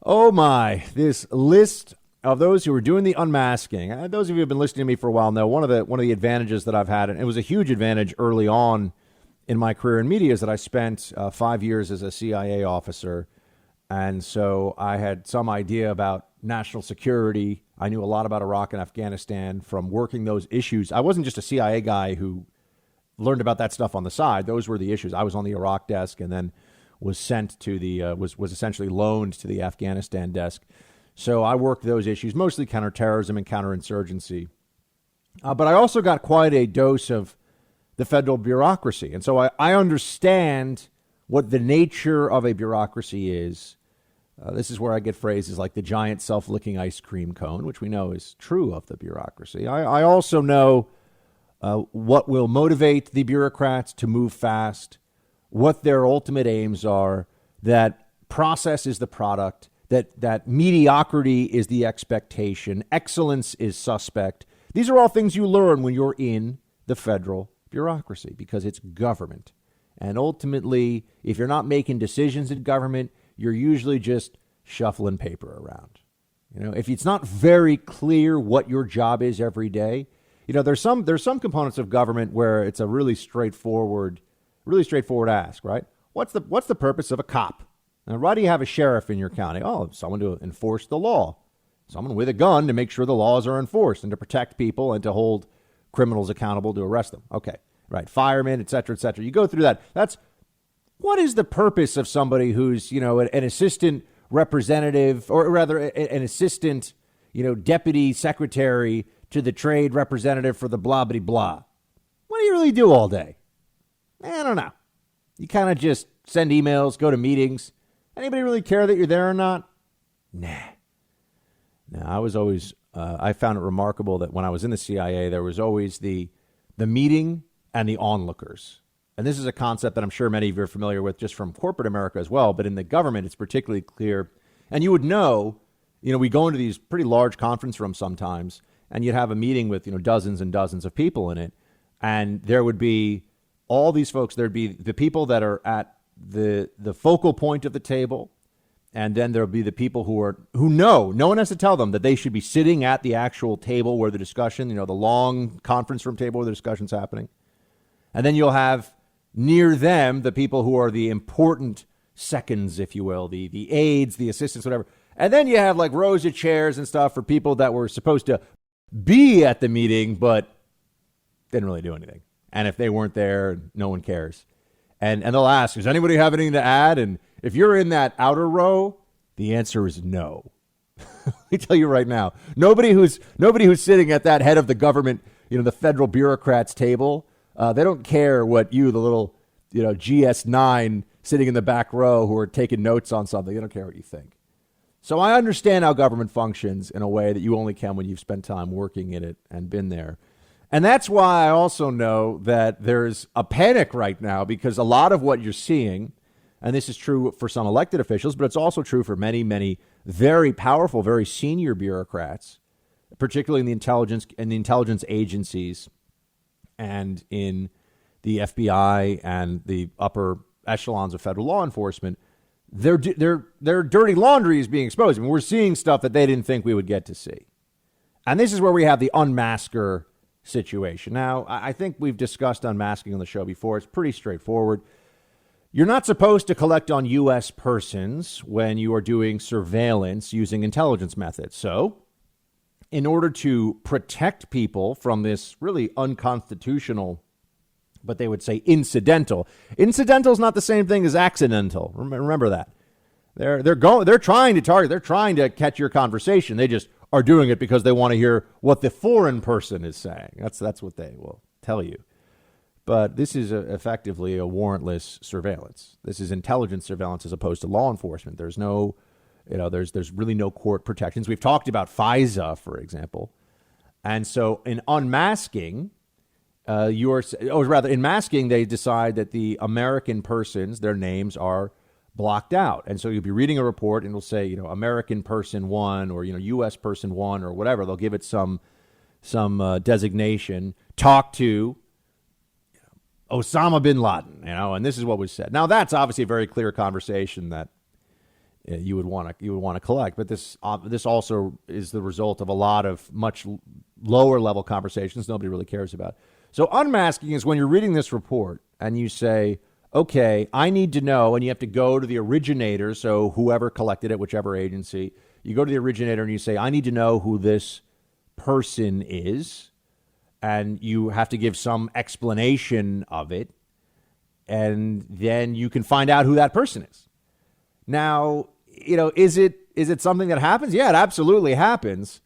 Oh my, this list of those who are doing the unmasking. Those of you who have been listening to me for a while know one of the advantages that I've had, and it was a huge advantage early on in my career in media, is that I spent 5 years as a CIA officer. And so I had some idea about national security. I knew a lot about Iraq and Afghanistan from working those issues. I wasn't just a CIA guy who learned about that stuff on the side. Those were the issues. I was on the Iraq desk and then was sent to the was essentially loaned to the Afghanistan desk. So I worked those issues, mostly counterterrorism and counterinsurgency. But I also got quite a dose of the federal bureaucracy. And so I understand what the nature of a bureaucracy is. This is where I get phrases like the giant self-licking ice cream cone, which we know is true of the bureaucracy. I also know what will motivate the bureaucrats to move fast, what their ultimate aims are, that process is the product, that mediocrity is the expectation, excellence is suspect. These are all things you learn when you're in the federal bureaucracy because it's government. And ultimately, if you're not making decisions in government, you're usually just shuffling paper around. You know, if it's not very clear what your job is every day, you know, there's some components of government where it's a really straightforward ask, right? What's the purpose of a cop? And why do you have a sheriff in your county? Oh, someone to enforce the law, someone with a gun to make sure the laws are enforced and to protect people and to hold criminals accountable to arrest them. Okay, right. Firemen, et cetera, et cetera. You go through that. What is the purpose of somebody who's, you know, an assistant representative, or rather an assistant, you know, deputy secretary to the trade representative for the blah, blah, blah? What do you really do all day? I don't know. You kind of just send emails, go to meetings. Anybody really care that you're there or not? Nah. No, I was always, I found it remarkable that when I was in the CIA, there was always the meeting and the onlookers. And this is a concept that I'm sure many of you are familiar with just from corporate America as well. But in the government, it's particularly clear. And you would know, you know, we go into these pretty large conference rooms sometimes, and you'd have a meeting with, you know, dozens and dozens of people in it. And there would be all these folks. There'd be the people that are at the focal point of the table. And then there'll be the people who know, no one has to tell them that they should be sitting at the actual table where the discussion, you know, the long conference room table where the discussion's happening. And then you'll have near them the people who are the important seconds, if you will, the aides, the assistants, whatever. And then you have like rows of chairs and stuff for people that were supposed to be at the meeting, but didn't really do anything. And if they weren't there, no one cares. And they'll ask, does anybody have anything to add? And if you're in that outer row, the answer is no. Let me tell you right now, nobody who's sitting at that head of the government, you know, the federal bureaucrats table, they don't care what you, the little, you know, GS9 sitting in the back row who are taking notes on something. They don't care what you think. So I understand how government functions in a way that you only can when you've spent time working in it and been there. And that's why I also know that there's a panic right now, because a lot of what you're seeing, and this is true for some elected officials, but it's also true for many, many very powerful, very senior bureaucrats, particularly in the intelligence agencies and in the FBI and the upper echelons of federal law enforcement. Their dirty laundry is being exposed. I mean, we're seeing stuff that they didn't think we would get to see. And this is where we have the unmasker situation. Now, I think we've discussed unmasking on the show before. It's pretty straightforward. You're not supposed to collect on U.S. persons when you are doing surveillance using intelligence methods. So, in order to protect people from this really unconstitutional, but they would say incidental. Incidental is not the same thing as accidental. Remember that. They're trying to target. They're trying to catch your conversation. They just are doing it because they want to hear what the foreign person is saying. That's what they will tell you. But this is effectively a warrantless surveillance. This is intelligence surveillance as opposed to law enforcement. There's no, there's really no court protections. We've talked about FISA, for example. And so in unmasking, in masking, they decide that the American persons, their names are blocked out. And so you'll be reading a report and it'll say, American person 1 or, U.S. person 1 or whatever. They'll give it some designation. Talk to Osama bin Laden, and this is what was said. Now, that's obviously a very clear conversation that you would want to collect. But this also is the result of a lot of much lower level conversations nobody really cares about. So unmasking is when you're reading this report and you say, okay, I need to know, and you have to go to the originator, so whoever collected it, whichever agency, you go to the originator and you say, I need to know who this person is, and you have to give some explanation of it, and then you can find out who that person is. Now, is it something that happens? Yeah, it absolutely happens,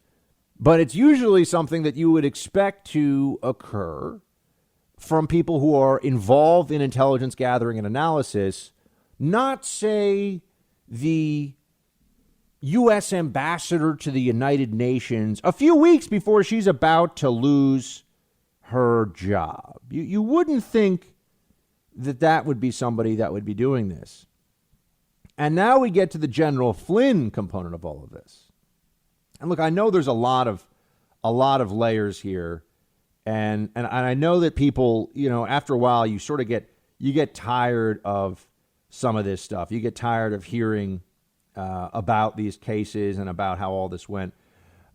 but it's usually something that you would expect to occur from people who are involved in intelligence gathering and analysis, not, say, the U.S. ambassador to the United Nations a few weeks before she's about to lose her job. You wouldn't think that would be somebody that would be doing this. And now we get to the General Flynn component of all of this. And look, I know there's a lot of layers here. And I know that people, after a while, you get tired of some of this stuff. You get tired of hearing about these cases and about how all this went.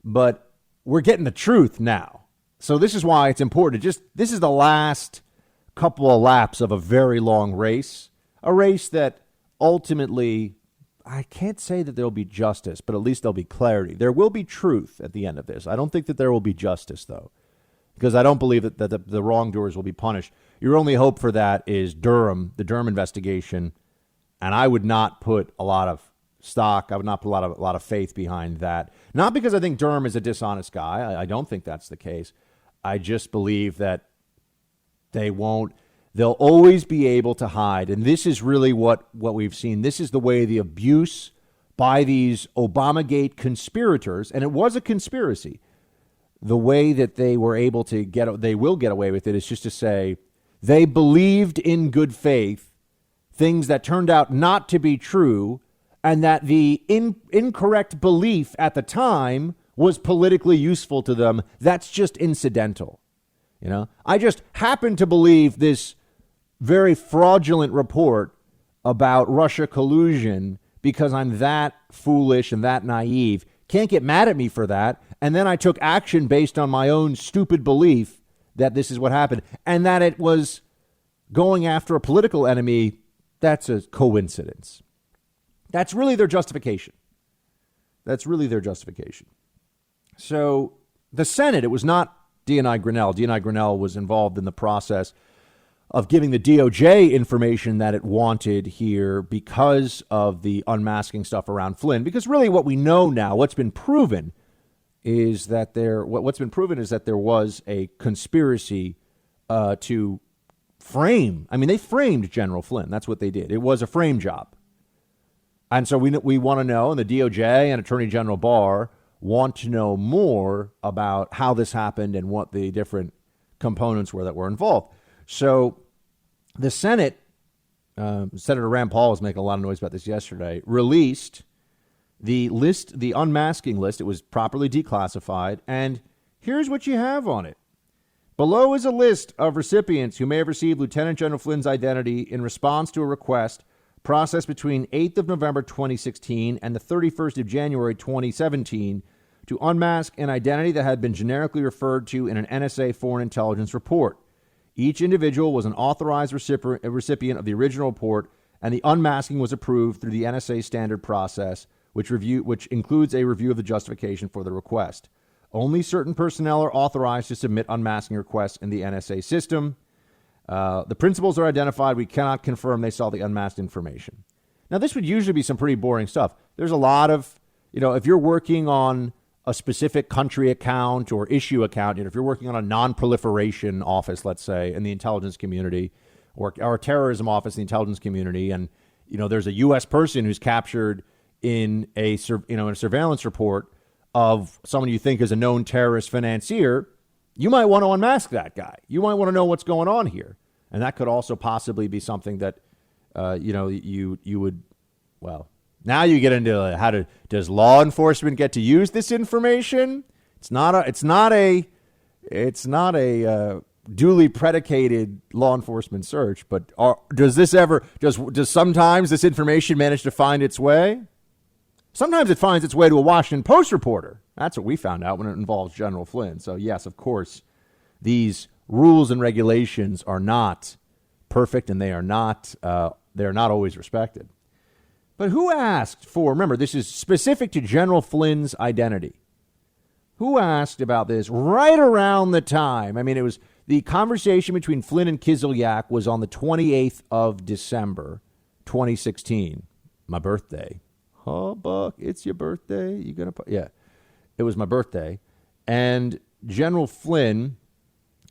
But we're getting the truth now. So this is why it's important. This is the last couple of laps of a very long race, a race that ultimately, I can't say that there'll be justice, but at least there'll be clarity. There will be truth at the end of this. I don't think that there will be justice, though, because I don't believe that the wrongdoers will be punished. Your only hope for that is the Durham investigation, and I would not put a lot of stock. I would not put a lot of faith behind that. Not because I think Durham is a dishonest guy. I don't think that's the case. I just believe that they'll always be able to hide. And this is really what we've seen. This is the way the abuse by these Obamagate conspirators, and it was a conspiracy, the way that they were able to they will get away with it is just to say they believed in good faith things that turned out not to be true, and that the incorrect belief at the time was politically useful to them. That's just incidental. I just happen to believe this very fraudulent report about Russia collusion because I'm that foolish and that naive. Can't get mad at me for that. And then I took action based on my own stupid belief that this is what happened, and that it was going after a political enemy. That's a coincidence. That's really their justification. So the Senate, it was not D&I Grinnell. D&I Grinnell was involved in the process of giving the DOJ information that it wanted here because of the unmasking stuff around Flynn. Because really what we know now, what's been proven is that there was a conspiracy to frame. I mean, they framed General Flynn. That's what they did. It was a frame job. And so we want to know, and the DOJ and Attorney General Barr want to know more about how this happened and what the different components were that were involved. So the Senate, Senator Rand Paul was making a lot of noise about this yesterday, released the list, the unmasking list. It was properly declassified. And here's what you have on it. Below is a list of recipients who may have received Lieutenant General Flynn's identity in response to a request processed between 8th of November 2016 and the 31st of January 2017 to unmask an identity that had been generically referred to in an NSA foreign intelligence report. Each individual was an authorized recipient of the original report, and the unmasking was approved through the NSA standard process, which includes a review of the justification for the request. Only certain personnel are authorized to submit unmasking requests in the NSA system. The principals are identified. We cannot confirm they saw the unmasked information. Now, this would usually be some pretty boring stuff. There's a lot of, if you're working on a specific country account or issue account, if you're working on a non-proliferation office, let's say, in the intelligence community, or a terrorism office in the intelligence community, and there's a U.S. person who's captured in a surveillance report of someone you think is a known terrorist financier, you might want to unmask that guy. You might want to know what's going on here, and that could also possibly be something that you would. Well, now you get into does law enforcement get to use this information? It's not a duly predicated law enforcement search, but does sometimes this information manage to find its way? Sometimes it finds its way to a Washington Post reporter. That's what we found out when it involves General Flynn. So, yes, of course, these rules and regulations are not perfect, and they are not always respected. But who asked for, remember, this is specific to General Flynn's identity. Who asked about this right around the time? I mean, it was the conversation between Flynn and Kislyak was on the 28th of December, 2016, my birthday. Oh, Buck, it's your birthday. You gonna yeah, it was my birthday. And General Flynn,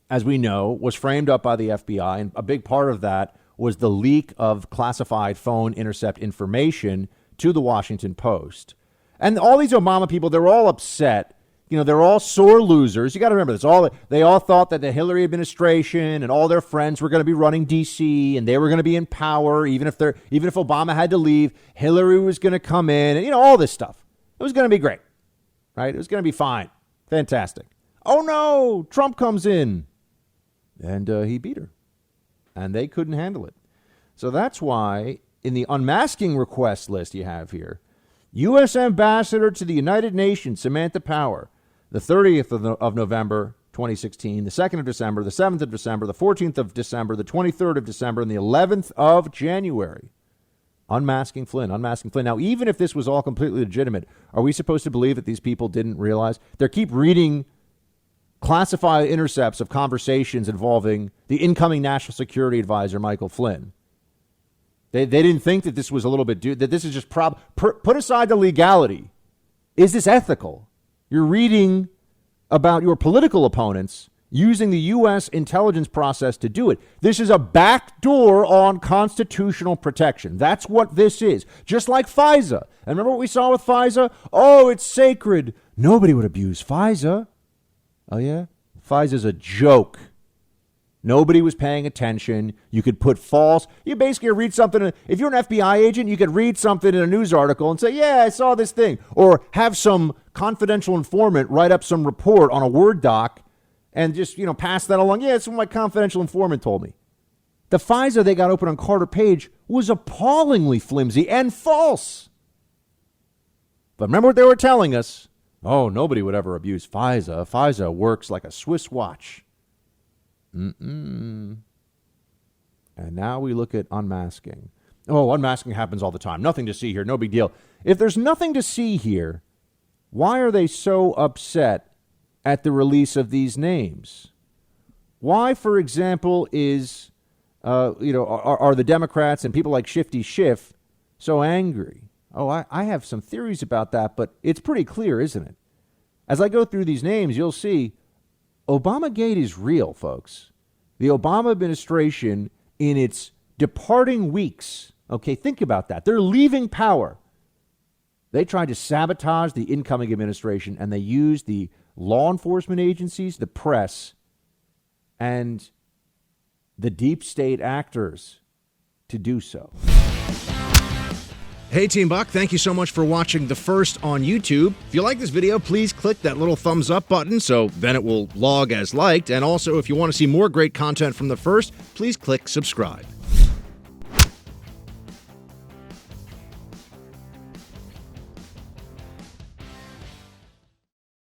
as we know, was framed up by the FBI, and a big part of that was the leak of classified phone intercept information to the Washington Post. And all these Obama people, they're all upset. You know, they're all sore losers. You got to remember this. They all thought that the Hillary administration and all their friends were going to be running D.C. and they were going to be in power, even if Obama had to leave, Hillary was going to come in, and all this stuff. It was going to be great, right? It was going to be fine, fantastic. Oh no, Trump comes in, and he beat her, and they couldn't handle it. So that's why in the unmasking request list you have here, U.S. Ambassador to the United Nations Samantha Power. The 30th of November, 2016, the 2nd of December, the 7th of December, the 14th of December, the 23rd of December, and the 11th of January. Unmasking Flynn. Now, even if this was all completely legitimate, are we supposed to believe that these people didn't realize? They keep reading classified intercepts of conversations involving the incoming National Security Advisor, Michael Flynn. They didn't think that this was a little bit, that this is just put aside the legality. Is this ethical? You're reading about your political opponents using the U.S. intelligence process to do it. This is a backdoor on constitutional protection. That's what this is. Just like FISA. And remember what we saw with FISA? Oh, it's sacred. Nobody would abuse FISA. Oh, yeah? FISA's a joke. Nobody was paying attention. You could put you basically read something. If you're an FBI agent, you could read something in a news article and say, yeah, I saw this thing. Or have some confidential informant write up some report on a Word doc and just, pass that along. Yeah, it's what my confidential informant told me. The FISA they got open on Carter Page was appallingly flimsy and false. But remember what they were telling us? Oh, nobody would ever abuse FISA. FISA works like a Swiss watch. And now we look at unmasking. Oh, unmasking happens all the time. Nothing to see here. No big deal. If there's nothing to see here, why are they so upset at the release of these names? Why, for example, are the Democrats and people like Shifty Schiff so angry? Oh, I have some theories about that, but it's pretty clear, isn't it? As I go through these names, you'll see Obamagate is real, folks. The Obama administration, in its departing weeks, okay, think about that. They're leaving power. They tried to sabotage the incoming administration, and they used the law enforcement agencies, the press, and the deep state actors to do so. Hey, Team Buck, thank you so much for watching The First on YouTube. If you like this video, please click that little thumbs up button so then it will log as liked. And also, if you want to see more great content from The First, please click subscribe.